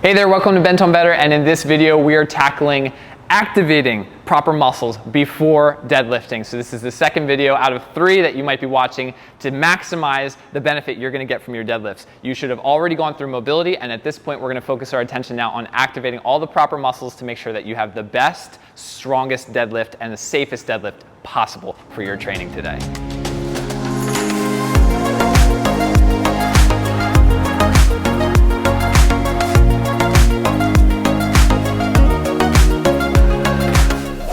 Hey there, welcome to Bent on Better, and in this video we are tackling activating proper muscles before deadlifting. So this is the second video out of 3 that you might be watching to maximize the benefit you're going to get from your deadlifts. You should have already gone through mobility, and at this point we're going to focus our attention now on activating all the proper muscles to make sure that you have the best, strongest deadlift and the safest deadlift possible for your training today.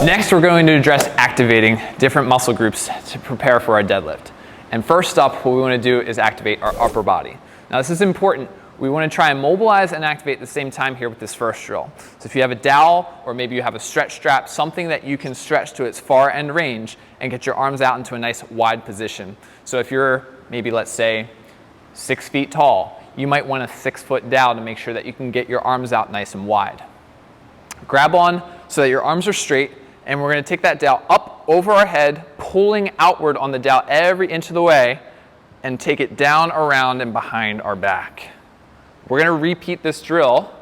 Next, we're going to address activating different muscle groups to prepare for our deadlift. And first up, what we want to do is activate our upper body. Now this is important. We want to try and mobilize and activate at the same time here with this first drill. So if you have a dowel, or maybe you have a stretch strap, something that you can stretch to its far end range and get your arms out into a nice wide position. So if you're maybe, let's say, 6 feet tall, you might want a 6-foot dowel to make sure that you can get your arms out nice and wide. Grab on so that your arms are straight, and we're going to take that dowel up over our head, pulling outward on the dowel every inch of the way, and take it down, around, and behind our back. We're going to repeat this drill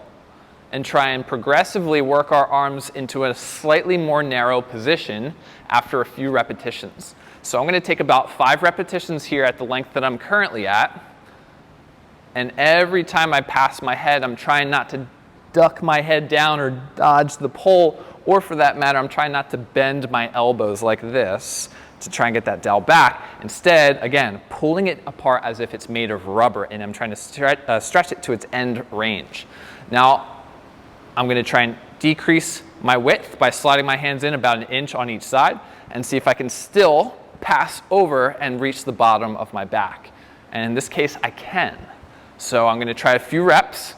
and try and progressively work our arms into a slightly more narrow position after a few repetitions. So I'm going to take about 5 repetitions here at the length that I'm currently at, and every time I pass my head, I'm trying not to duck my head down or dodge the pole, or for that matter, I'm trying not to bend my elbows like this to try and get that dowel back. Instead, again, pulling it apart as if it's made of rubber, and I'm trying to stretch it to its end range. Now, I'm going to try and decrease my width by sliding my hands in about 1 inch on each side and see if I can still pass over and reach the bottom of my back. And in this case, I can. So I'm going to try a few reps,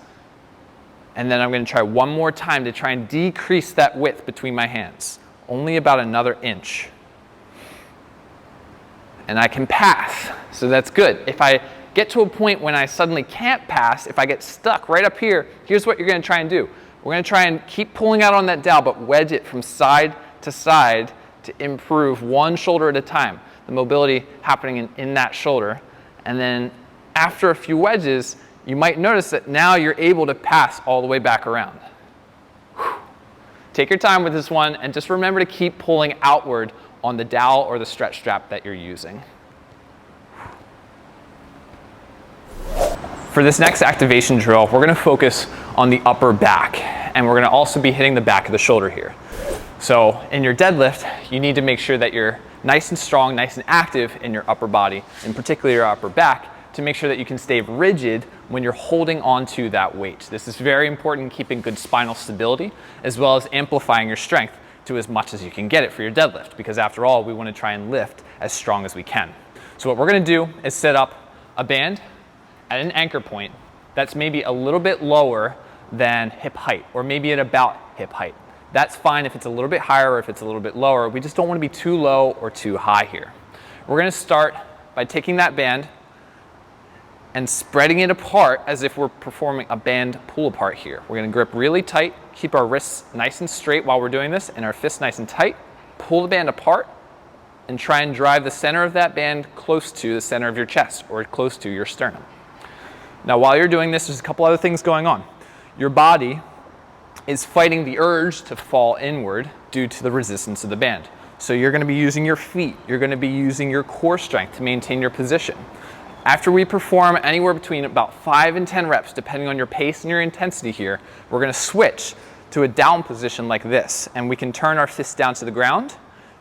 and then I'm going to try one more time to try and decrease that width between my hands, only about another inch. And I can pass, so that's good. If I get to a point when I suddenly can't pass, if I get stuck right up here, here's what you're going to try and do. We're going to try and keep pulling out on that dowel, but wedge it from side to side to improve one shoulder at a time. The mobility happening in that shoulder. And then after a few wedges, you might notice that now you're able to pass all the way back around. Whew. Take your time with this one, and just remember to keep pulling outward on the dowel or the stretch strap that you're using. For this next activation drill, we're going to focus on the upper back, and we're going to also be hitting the back of the shoulder here. So in your deadlift, you need to make sure that you're nice and strong, nice and active in your upper body, in particular your upper back, to make sure that you can stay rigid when you're holding onto that weight. This is very important in keeping good spinal stability, as well as amplifying your strength to as much as you can get it for your deadlift, because after all, we want to try and lift as strong as we can. So what we're going to do is set up a band at an anchor point that's maybe a little bit lower than hip height, or maybe at about hip height. That's fine if it's a little bit higher or if it's a little bit lower. We just don't want to be too low or too high here. We're going to start by taking that band and spreading it apart as if we're performing a band pull apart here. We're going to grip really tight, keep our wrists nice and straight while we're doing this, and our fists nice and tight. Pull the band apart and try and drive the center of that band close to the center of your chest, or close to your sternum. Now while you're doing this, there's a couple other things going on. Your body is fighting the urge to fall inward due to the resistance of the band. So you're going to be using your feet, you're going to be using your core strength to maintain your position. After we perform anywhere between about 5 and 10 reps, depending on your pace and your intensity here, we're going to switch to a down position like this. And we can turn our fists down to the ground.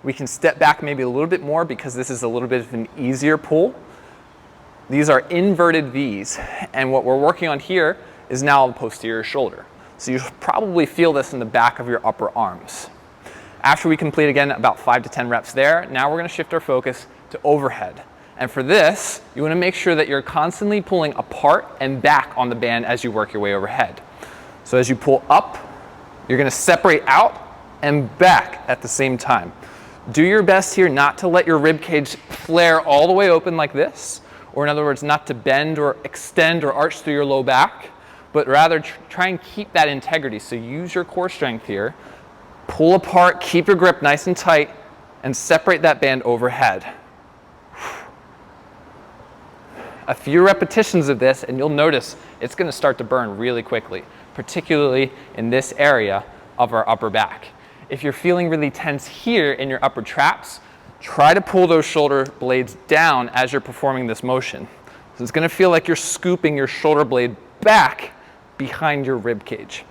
We can step back maybe a little bit more because this is a little bit of an easier pull. These are inverted V's. And what we're working on here is now the posterior shoulder. So you probably feel this in the back of your upper arms. After we complete, again, about 5 to 10 reps there, now we're going to shift our focus to overhead. And for this, you want to make sure that you're constantly pulling apart and back on the band as you work your way overhead. So as you pull up, you're going to separate out and back at the same time. Do your best here not to let your rib cage flare all the way open like this, or in other words, not to bend or extend or arch through your low back, but rather try and keep that integrity. So use your core strength here, pull apart, keep your grip nice and tight, and separate that band overhead. A few repetitions of this and you'll notice it's going to start to burn really quickly. particularly in this area of our upper back. If you're feeling really tense here in your upper traps, try to pull those shoulder blades down as you're performing this motion. So it's going to feel like you're scooping your shoulder blade back behind your rib cage.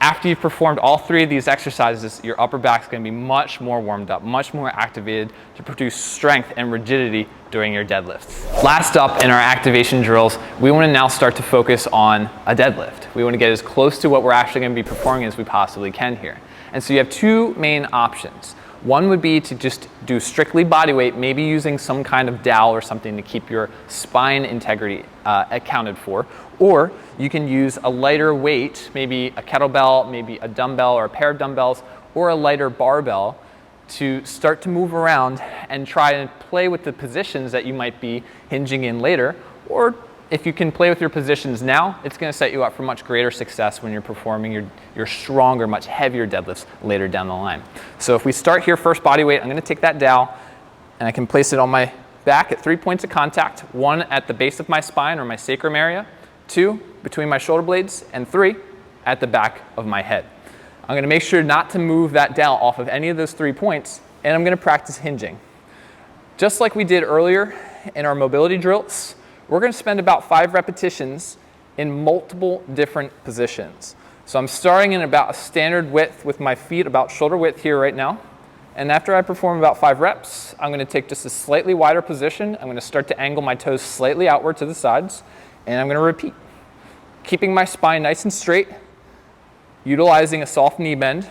After you've performed all 3 of these exercises, your upper back is going to be much more warmed up, much more activated to produce strength and rigidity during your deadlifts. Last up in our activation drills, we want to now start to focus on a deadlift. We want to get as close to what we're actually going to be performing as we possibly can here. And so you have 2 main options. One would be to just do strictly body weight, maybe using some kind of dowel or something to keep your spine integrity accounted for. Or you can use a lighter weight, maybe a kettlebell, maybe a dumbbell or a pair of dumbbells, or a lighter barbell to start to move around and try and play with the positions that you might be hinging in later. Or if you can play with your positions now, it's going to set you up for much greater success when you're performing your stronger, much heavier deadlifts later down the line. So if we start here first body weight, I'm going to take that dowel and I can place it on my back at 3 points of contact, 1 at the base of my spine or my sacrum area, 2 between my shoulder blades, and 3 at the back of my head. I'm going to make sure not to move that dowel off of any of those 3 points, and I'm going to practice hinging. Just like we did earlier in our mobility drills, we're going to spend about 5 repetitions in multiple different positions. So I'm starting in about a standard width with my feet about shoulder width here right now. And after I perform about 5 reps, I'm going to take just a slightly wider position. I'm going to start to angle my toes slightly outward to the sides, and I'm going to repeat. Keeping my spine nice and straight, utilizing a soft knee bend,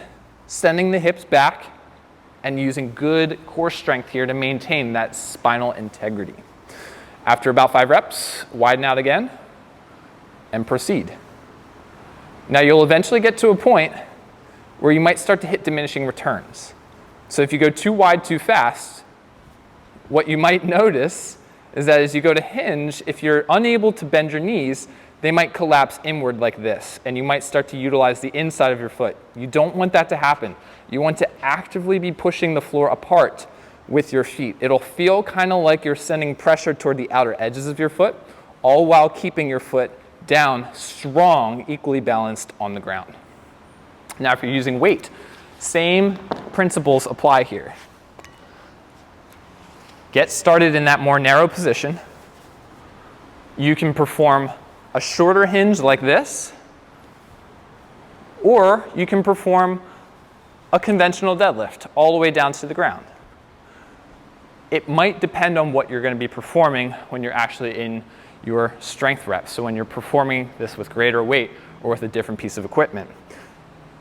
sending the hips back, and using good core strength here to maintain that spinal integrity. After about 5 reps, widen out again and proceed. Now you'll eventually get to a point where you might start to hit diminishing returns. So if you go too wide too fast, what you might notice is that as you go to hinge, if you're unable to bend your knees, they might collapse inward like this, and you might start to utilize the inside of your foot. You don't want that to happen. You want to actively be pushing the floor apart with your feet. It'll feel kind of like you're sending pressure toward the outer edges of your foot, all while keeping your foot down, strong, equally balanced on the ground. Now, if you're using weight, same principles apply here. Get started in that more narrow position. You can perform a shorter hinge like this, or you can perform a conventional deadlift all the way down to the ground. It might depend on what you're going to be performing when you're actually in your strength reps. So when you're performing this with greater weight or with a different piece of equipment.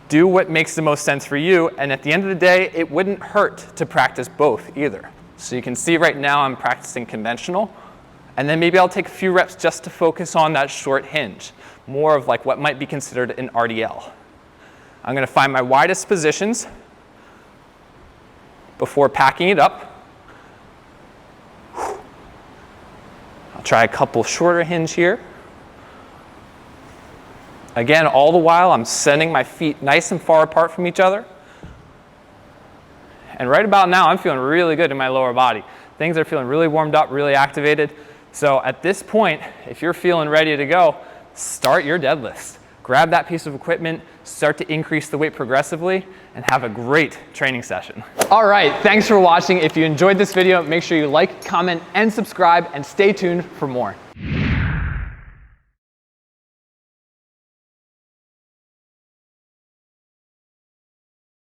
Do what makes the most sense for you, and at the end of the day, it wouldn't hurt to practice both either. So you can see right now I'm practicing conventional, and then maybe I'll take a few reps just to focus on that short hinge, more of like what might be considered an RDL. I'm going to find my widest positions before packing it up. I'll try a couple shorter hinge here. Again, all the while I'm sending my feet nice and far apart from each other. And right about now, I'm feeling really good in my lower body. Things are feeling really warmed up, really activated. So at this point, if you're feeling ready to go, start your deadlifts. Grab that piece of equipment, start to increase the weight progressively, and have a great training session. All right, thanks for watching. If you enjoyed this video, make sure you like, comment, and subscribe, and stay tuned for more.